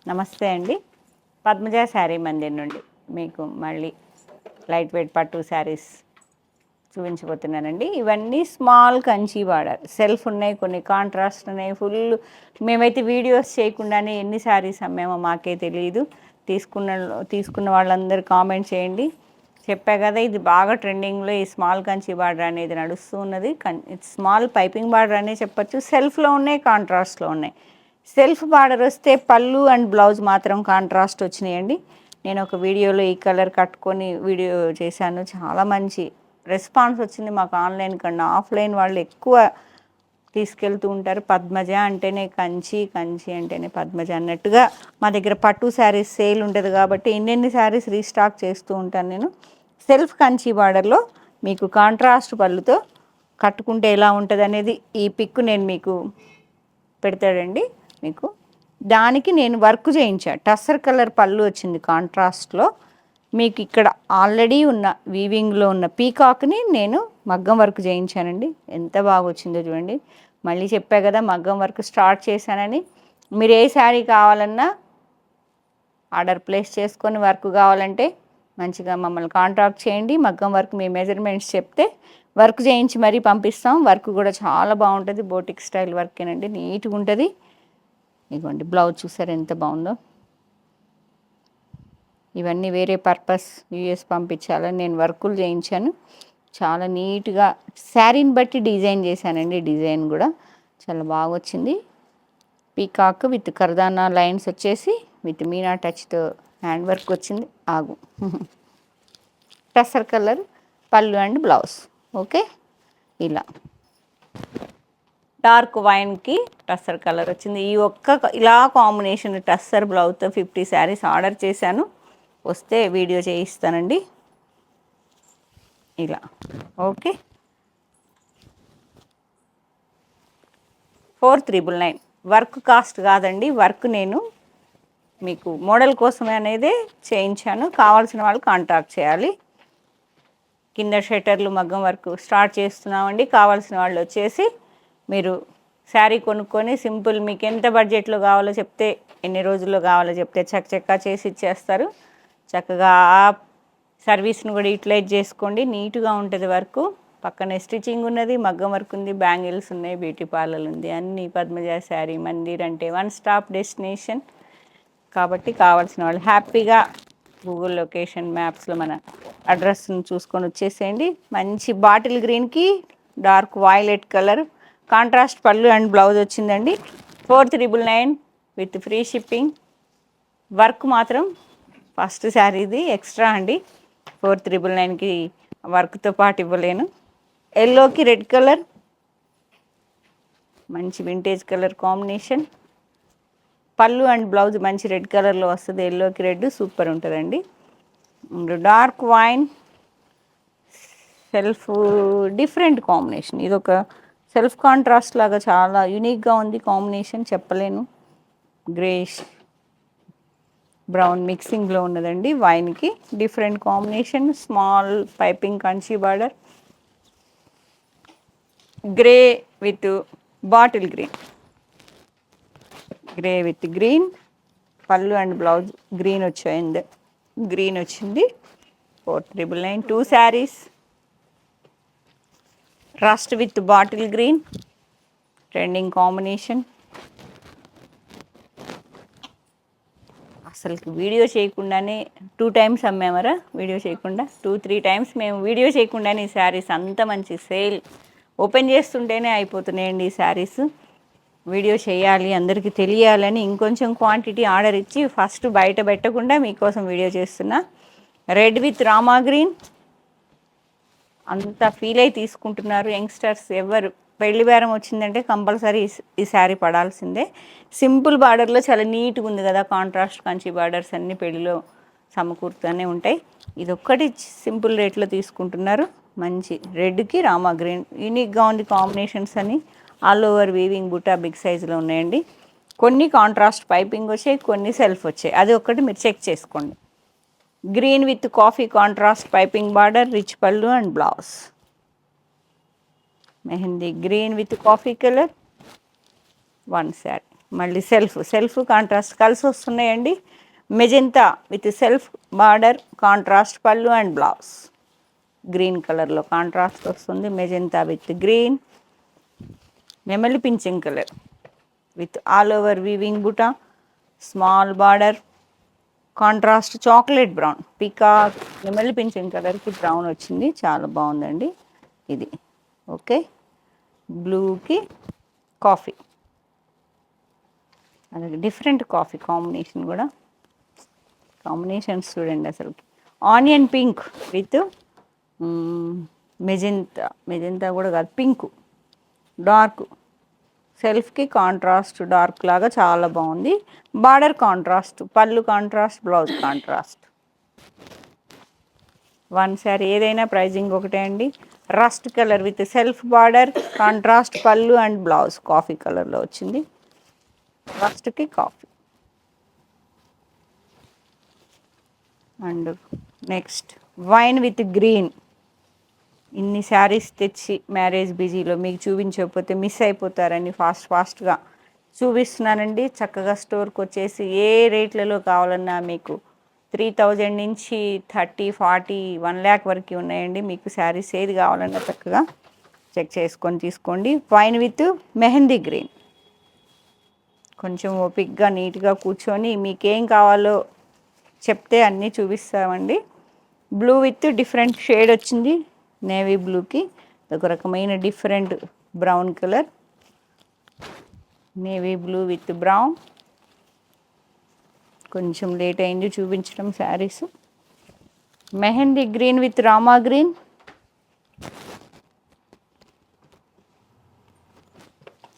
నమస్తే అండి. పద్మజ శారీ మందిర్ నుండి మీకు మళ్ళీ లైట్ వెయిట్ పట్టు శారీస్ చూపించబోతున్నానండి. ఇవన్నీ స్మాల్ కంచి బార్డర్ సెల్ఫ్ ఉన్నాయి, కొన్ని కాంట్రాస్ట్ ఉన్నాయి. ఫుల్ మేమైతే వీడియోస్ చేయకుండానే ఎన్ని శారీస్ అమ్మామో మాకే తెలియదు. తీసుకున్న వాళ్ళందరూ కామెంట్ చేయండి. చెప్పా కదా, ఇది బాగా ట్రెండింగ్లో ఈ స్మాల్ కంచి బార్డర్ అనేది నడుస్తూ ఉన్నది. స్మాల్ పైపింగ్ బార్డర్ అనే చెప్పచ్చు. సెల్ఫ్లో ఉన్నాయి, కాంట్రాస్ట్లో ఉన్నాయి. సెల్ఫ్ బార్డర్ వస్తే పళ్ళు అండ్ బ్లౌజ్ మాత్రం కాంట్రాస్ట్ వచ్చినాయండి. నేను ఒక వీడియోలో ఈ కలర్ కట్టుకొని వీడియో చేశాను. చాలా మంచి రెస్పాన్స్ వచ్చింది మాకు. ఆన్లైన్ కన్నా ఆఫ్లైన్ వాళ్ళు ఎక్కువ తీసుకెళ్తూ ఉంటారు. పద్మజ అంటేనే కంచి, కంచి అంటేనే పద్మజ అన్నట్టుగా మా దగ్గర పట్టు శారీస్ సేల్ ఉంటుంది కాబట్టి ఇన్నెన్ని శారీస్ రీస్టాక్ చేస్తూ ఉంటాను నేను. సెల్ఫ్ కంచి బార్డర్లో మీకు కాంట్రాస్ట్ పళ్ళుతో కట్టుకుంటే ఎలా ఉంటుంది అనేది ఈ పిక్ నేను మీకు పెడతాడండి. మీకు దానికి నేను వర్క్ చేయించాను. టస్సర్ కలర్ పళ్ళు వచ్చింది కాంట్రాస్ట్లో. మీకు ఇక్కడ ఆల్రెడీ ఉన్న వీవింగ్లో ఉన్న పీకాక్ని నేను మగ్గం వర్క్ చేయించానండి. ఎంత బాగా వచ్చిందో చూడండి. మళ్ళీ చెప్పా కదా మగ్గం వర్క్ స్టార్ట్ చేశానని. మీరు ఏ శారీ కావాలన్నా ఆర్డర్ ప్లేస్ చేసుకొని వర్క్ కావాలంటే మంచిగా మమ్మల్ని కాంటాక్ట్ చేయండి. మగ్గం వర్క్ మీ మెజర్మెంట్స్ చెప్తే వర్క్ చేయించి మరీ పంపిస్తాం. వర్క్ కూడా చాలా బాగుంటుంది. బోటిక్ స్టైల్ వర్కేనండి, నీట్గా ఉంటుంది. ఇదిగోండి బ్లౌజ్ చూసారు ఎంత బాగుందో. ఇవన్నీ వేరే పర్పస్ యూఎస్ పంపించాలని నేను వర్కులు చేయించాను. చాలా నీట్గా శారీని బట్టి డిజైన్ చేశానండి. డిజైన్ కూడా చాలా బాగా వచ్చింది. పీకాక్ విత్ కర్దానా లైన్స్ వచ్చేసి విత్ మీనా టచ్తో హ్యాండ్ వర్క్ వచ్చింది. ఆగు టస్సర్ కలర్ పళ్ళు అండ్ బ్లౌజ్. ఓకే, ఇలా డార్క్ వైన్కి టస్సర్ కలర్ వచ్చింది. ఈ ఇలా కాంబినేషన్ టస్సర్ బ్లౌజ్తో 50 శారీస్ ఆర్డర్ చేశాను. వస్తే వీడియో చేయిస్తానండి. ఇలా ఓకే. 4399 వర్క్ కాస్ట్ కాదండి. వర్క్ నేను మీకు మోడల్ కోసమే అనేది చేయించాను. కావాల్సిన వాళ్ళు కాంటాక్ట్ చేయాలి. కింద షట్టర్లు మగ్గం వర్క్ స్టార్ట్ చేస్తున్నామండి. కావాల్సిన వాళ్ళు వచ్చేసి మీరు శారీ కొనుక్కొని సింపుల్ మీకు ఎంత బడ్జెట్లో కావాలో చెప్తే, ఎన్ని రోజుల్లో కావాలో చెప్తే చక్కగా చేసి ఇచ్చేస్తారు. చక్కగా ఆ సర్వీస్ను కూడా యూటిలైజ్ చేసుకోండి. నీట్గా ఉంటుంది వర్క్. పక్కనే స్టిచ్చింగ్ ఉన్నది, మగ్గం వర్క్ ఉంది, బ్యాంగిల్స్ ఉన్నాయి, బ్యూటీ పార్లర్ ఉంది. అన్నీ పద్మజ శారీ మందిర్ అంటే వన్ స్టాప్ డెస్టినేషన్ కాబట్టి కావాల్సిన వాళ్ళు హ్యాపీగా గూగుల్ లొకేషన్ మ్యాప్స్లో మన అడ్రస్ని చూసుకొని వచ్చేసేయండి. మంచి బాటిల్ గ్రీన్కి డార్క్ వైలెట్ కలర్ కాంట్రాస్ట్ పళ్ళు అండ్ బ్లౌజ్ వచ్చిందండి. 4399 విత్ ఫ్రీ షిప్పింగ్. వర్క్ మాత్రం ఫస్ట్ శారీది ఎక్స్ట్రా అండి. 4399కి వర్క్తో పాటు ఇవ్వలేను. ఎల్లోకి రెడ్ కలర్, మంచి వింటేజ్ కలర్ కాంబినేషన్. పళ్ళు అండ్ బ్లౌజ్ మంచి రెడ్ కలర్లో వస్తుంది. ఎల్లోకి రెడ్ సూపర్ ఉంటుందండి. Dark wine self different combination. ఇది ఒక సెల్ఫ్ కాంట్రాస్ట్ లాగా చాలా యూనిక్గా ఉంది కాంబినేషన్, చెప్పలేను. గ్రేష్ బ్రౌన్ మిక్సింగ్లో ఉన్నదండి. వైన్కి different combination. Small piping Kanchi border, grey with bottle green, grey with green. పళ్ళు అండ్ బ్లౌజ్ గ్రీన్ వచ్చింది. గ్రీన్ వచ్చింది. 4399 2 saris. Rust with bottle green trending combination. అసలు వీడియో చేయకుండానే 2 టైమ్స్ అమ్మామరా. వీడియో చేయకుండా 2-3 టైమ్స్ మేము వీడియో చేయకుండానే ఈ శారీస్ అంత మంచి సేల్. ఓపెన్ చేస్తుంటేనే అయిపోతున్నాయండి ఈ శారీస్. వీడియో చేయాలి, అందరికీ తెలియాలని ఇంకొంచెం క్వాంటిటీ ఆర్డర్ ఇచ్చి ఫస్ట్ బయట పెట్టకుండా మీకోసం వీడియో చేస్తున్నా. రెడ్ విత్ రామా గ్రీన్ అంత ఫీల్ అయి తీసుకుంటున్నారు యంగ్స్టర్స్. ఎవరు పెళ్లి బేరం వచ్చిందంటే కంపల్సరీ ఈ శారీ పడాల్సిందే. సింపుల్ బార్డర్లో చాలా నీట్గా ఉంది కదా. కాంట్రాస్ట్ కంచి బార్డర్స్ అన్నీ పెళ్లిలో సమకూరుతూనే ఉంటాయి. ఇది ఒక్కటి సింపుల్ రేట్లో తీసుకుంటున్నారు. మంచి రెడ్కి రామా గ్రీన్ యూనిక్గా ఉంది కాంబినేషన్స్ అని. All over weaving buta big సైజులో ఉన్నాయండి. కొన్ని కాంట్రాస్ట్ పైపింగ్ వచ్చాయి, కొన్ని సెల్ఫ్ వచ్చాయి. అది ఒక్కటి మీరు చెక్ చేసుకోండి. Green with coffee contrast piping border, rich పళ్ళు and blouse. Mehndi green with coffee colour 1 sari. మళ్ళీ సెల్ఫ్ కాంట్రాస్ట్ కలిసి వస్తున్నాయండి. Magenta with self border, contrast పళ్ళు అండ్ బ్లౌజ్. గ్రీన్ కలర్లో కాంట్రాస్ట్ వస్తుంది. మెజెంతా విత్ గ్రీన్, నెమలి పింఛన్ colour with all over weaving buta, small border, contrast chocolate brown, peacock నెమలి పింఛన్ కలర్కి బ్రౌన్ వచ్చింది. చాలా బాగుందండి ఇది. ఓకే, బ్లూకి కాఫీ, అలాగే డిఫరెంట్ కాఫీ కాంబినేషన్ కూడా. కాంబినేషన్స్ చూడండి అసలు. ఆనియన్ పింక్ విత్ మెజెంతా కూడా కాదు, పింక్ డార్క్, సెల్ఫ్కి కాంట్రాస్ట్ డార్క్ లాగా చాలా బాగుంది. బార్డర్ కాంట్రాస్ట్, పళ్ళు contrast, blouse contrast. One sari ఏదైనా ప్రైజింగ్ ఒకటే అండి. Rust colour with self border, contrast పళ్ళు అండ్ బ్లౌజ్ కాఫీ కలర్లో వచ్చింది. రస్ట్కి coffee. And next wine with green. ఇన్ని శారీస్ తెచ్చి మ్యారేజ్ బిజీలో మీకు చూపించకపోతే మిస్ అయిపోతారని ఫాస్ట్గా చూపిస్తున్నానండి. చక్కగా స్టోర్కి వచ్చేసి ఏ రేట్లలో కావాలన్నా మీకు 3000 నుంచి 30, 40, 1 lakh వరకు ఉన్నాయండి. మీకు శారీస్ ఏది కావాలన్నా చక్కగా చెక్ చేసుకొని తీసుకోండి. Wine with mehndi green. కొంచెం ఓపిక్గా నీట్గా కూర్చొని మీకేం కావాలో చెప్తే అన్నీ చూపిస్తామండి. బ్లూ విత్ డిఫరెంట్ షేడ్ వచ్చింది. నేవీ బ్లూకి ఒక రకమైన different brown colour. Navy blue with brown. కొంచెం లేట్ అయింది చూపించడం saris. Mehndi green with Rama green.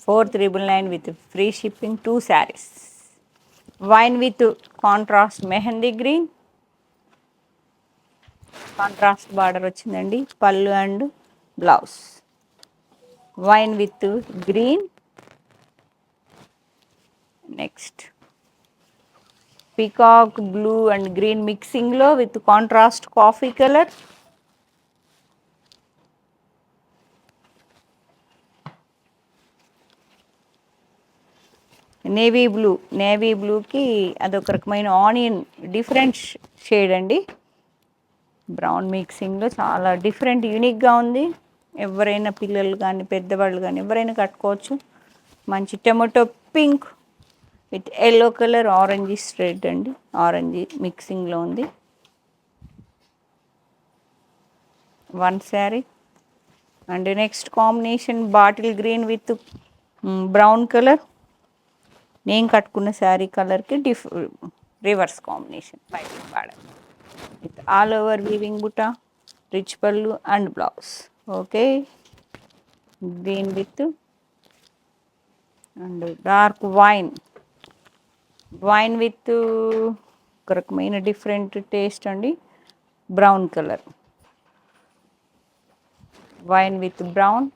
$4,999 with free shipping 2 saris. Wine with contrast mehndi green, contrast border వచ్చిందండి, పళ్ళు and blouse. Wine with green. Next peacock blue and green మిక్సింగ్లో with contrast coffee colour. Navy బ్లూకి అదొక రకమైన onion different shade అండి. Brown మిక్సింగ్లో చాలా different యూనిక్గా ఉంది. ఎవరైనా పిల్లలు కానీ పెద్దవాళ్ళు కానీ ఎవరైనా కట్టుకోవచ్చు. మంచి tomato pink with yellow colour, orange red అండి, ఆరెంజ్ మిక్సింగ్లో ఉంది. One sari. And next combination bottle green with brown colour. నేను కట్టుకున్న శారీ కలర్కి reverse combination. Piping border with all over weaving buta, rich పళ్ళు and blouse. Okay, green with and dark wine with ఒక రకమైన different taste అండి, brown colour. Wine with brown.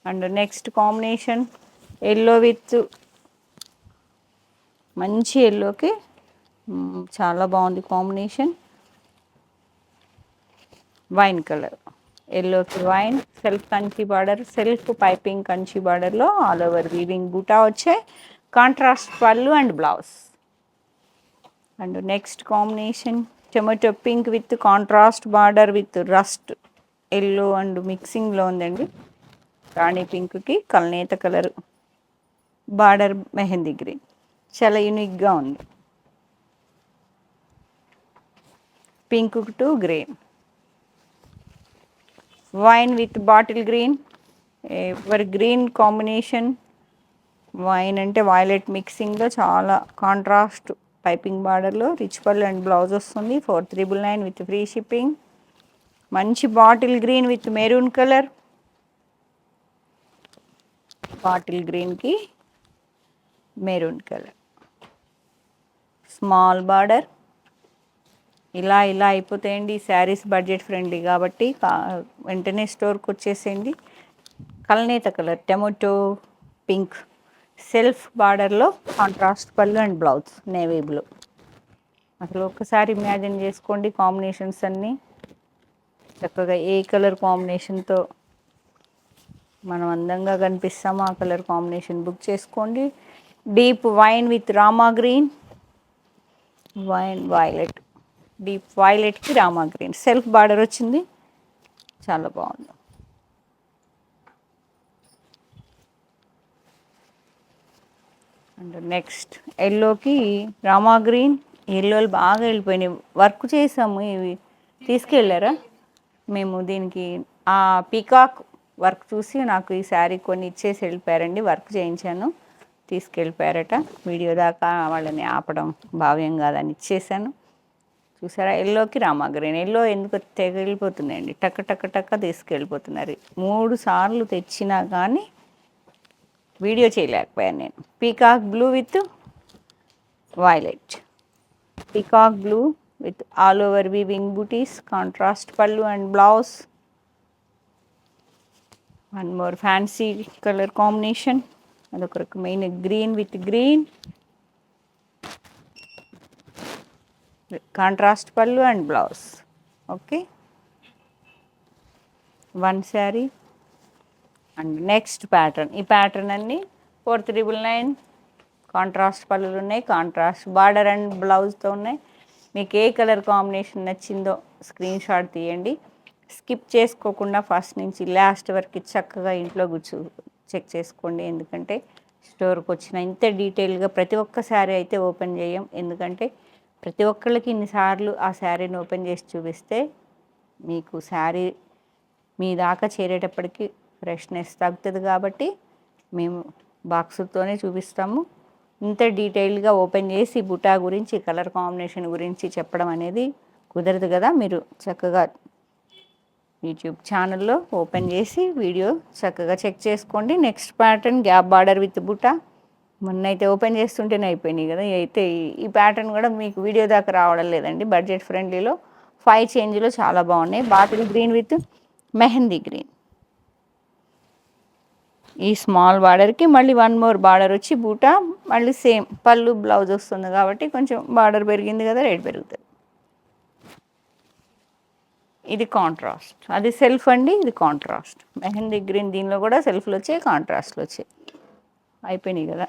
And next combination yellow with మంచి ఎల్లోకి చాలా బాగుంది కాంబినేషన్. వైన్ కలర్, ఎల్లోకి wine, self Kanchi border, self piping Kanchi బార్డర్లో ఆల్ ఓవర్ వీవింగ్ బూటా వచ్చాయి, కాంట్రాస్ట్ పళ్ళు and blouse. And next combination tomato pink with contrast border with rust yellow and మిక్సింగ్లో ఉందండి. రాణి పింక్కి కల్నేత కలర్ బార్డర్, మెహందీ గ్రీన్ చాలా యూనిక్గా ఉంది. Pink to green. Wine with bottle green, ఎవరి గ్రీన్ కాంబినేషన్. వైన్ అంటే వైలెట్ మిక్సింగ్లో చాలా కాంట్రాస్ట్ పైపింగ్ బార్డర్లో రిచ్ పళ్ళు అండ్ బ్లౌజ్ వస్తుంది. 4,399 విత్ ఫ్రీ షిప్పింగ్. మంచి bottle green with maroon colour. Bottle గ్రీన్కి మెరూన్ కలర్, స్మాల్ బార్డర్. ఇలా అయిపోతాయండి శారీస్. బడ్జెట్ ఫ్రెండ్లీ కాబట్టి వెంటనే స్టోర్కి వచ్చేసేయండి. కల్నేత కలర్ టొమాటో పింక్, సెల్ఫ్ బార్డర్లో కాంట్రాస్ట్ పళ్ళు అండ్ బ్లౌజ్ నేవీ బ్లూ. అసలు ఒక్కసారి ఇమాజిన్ చేసుకోండి కాంబినేషన్స్ అన్నీ చక్కగా ఏ కలర్ కాంబినేషన్తో మనం అందంగా కనిపిస్తాము. ఆ కలర్ కాంబినేషన్ బుక్ చేసుకోండి. Deep wine with Rama green, wine violet, deep వైలెట్కి రామా గ్రీన్ సెల్ఫ్ బార్డర్ వచ్చింది. చాలా బాగుంది. అండ్ నెక్స్ట్ ఎల్లోకి రామా గ్రీన్. ఎల్లోలు బాగా వెళ్ళిపోయినాయి. వర్క్ చేసాము. ఇవి తీసుకెళ్ళారా? మేము దీనికి ఆ పీకాక్ వర్క్ చూసి నాకు ఈ శారీ కొన్ని ఇచ్చేసి వెళ్ళిపోయారండి. వర్క్ చేయించాను, తీసుకెళ్ళిపోయారట. వీడియో దాకా వాళ్ళని ఆపడం భావ్యం కాదని ఇచ్చేసాను. చూసారా? ఎల్లోకి రామా గ్రీన్. ఎల్లో ఎందుకు తెగిలిపోతున్నాయండి, టక్క టక్క టక్క తీసుకెళ్ళిపోతున్నారు. 3 సార్లు తెచ్చినా కానీ వీడియో చేయలేకపోయాను నేను. Peacock blue with violet, peacock blue with all over weaving butis, contrast పళ్ళు and blouse. One more fancy colour combination, అదొక రకమైన గ్రీన్ విత్ గ్రీన్, కాంట్రాస్ట్ పళ్ళు and blouse. Okay, one sari. And next pattern. ఈ ప్యాటర్న్ అన్ని 4999. Contrast పళ్ళులు ఉన్నాయి, contrast border and బ్లౌజ్తో ఉన్నాయి. మీకు ఏ colour combination నచ్చిందో స్క్రీన్ షాట్ తీయండి. స్కిప్ చేసుకోకుండా ఫస్ట్ నుంచి లాస్ట్ వరకు చక్కగా ఇంట్లో కూర్చో చెక్ చేసుకోండి. ఎందుకంటే స్టోర్కి వచ్చిన ఇంత డీటెయిల్గా ప్రతి ఒక్క శారీ అయితే ఓపెన్ చేయం. ఎందుకంటే ప్రతి ఒక్కళ్ళకి ఇన్నిసార్లు ఆ శారీని ఓపెన్ చేసి చూపిస్తే మీకు శారీ మీ దాకా చేరేటప్పటికి ఫ్రెష్నెస్ తగ్గుతుంది. కాబట్టి మేము బాక్సుతోనే చూపిస్తాము. ఇంత డీటెయిల్గా ఓపెన్ చేసి బుటా గురించి, కలర్ కాంబినేషన్ గురించి చెప్పడం అనేది కుదరదు కదా. మీరు చక్కగా యూట్యూబ్ ఛానల్లో ఓపెన్ చేసి వీడియో చక్కగా చెక్ చేసుకోండి. Next pattern gap border with buta. మొన్నైతే ఓపెన్ చేస్తుంటేనే అయిపోయినాయి కదా. అయితే ఈ ప్యాటర్న్ కూడా మీకు వీడియో దాకా రావడం లేదండి. బడ్జెట్ ఫ్రెండ్లీలో 5 చేంజ్లో చాలా బాగున్నాయి. Bottle green with mehndi green. ఈ స్మాల్ బార్డర్కి మళ్ళీ 1 మోర్ బార్డర్ వచ్చి బూటా, మళ్ళీ సేమ్ పళ్ళు బ్లౌజ్ వస్తుంది కాబట్టి కొంచెం బార్డర్ పెరిగింది కదా, రేట్ పెరుగుతుంది. ఇది కాంట్రాస్ట్, అది సెల్ఫ్ అండి. ఇది కాంట్రాస్ట్ మెహందీ గ్రీన్. దీనిలో కూడా సెల్ఫ్లు వచ్చాయి, కాంట్రాస్ట్లు వచ్చాయి. అయిపోయినాయి కదా.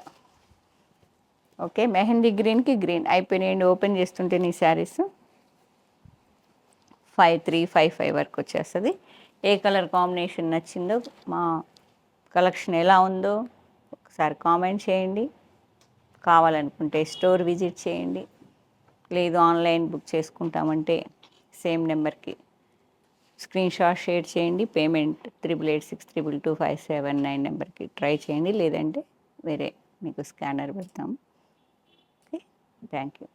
ఓకే, మెహందీ గ్రీన్కి గ్రీన్ అయిపోయినాయండి. ఓపెన్ చేస్తుంటే నీ శారీస్ 5355 వరకు వచ్చేస్తుంది. ఏ కలర్ కాంబినేషన్ నచ్చిందో, మా కలెక్షన్ ఎలా ఉందో ఒకసారి కామెంట్ చేయండి. కావాలనుకుంటే స్టోర్ విజిట్ చేయండి. లేదు ఆన్లైన్ బుక్ చేసుకుంటామంటే సేమ్ నెంబర్కి స్క్రీన్ షాట్ షేర్ చేయండి. పేమెంట్ 8886222579 నెంబర్కి ట్రై చేయండి. లేదంటే వేరే మీకు స్కానర్ పెడతాము. Okay, thank you.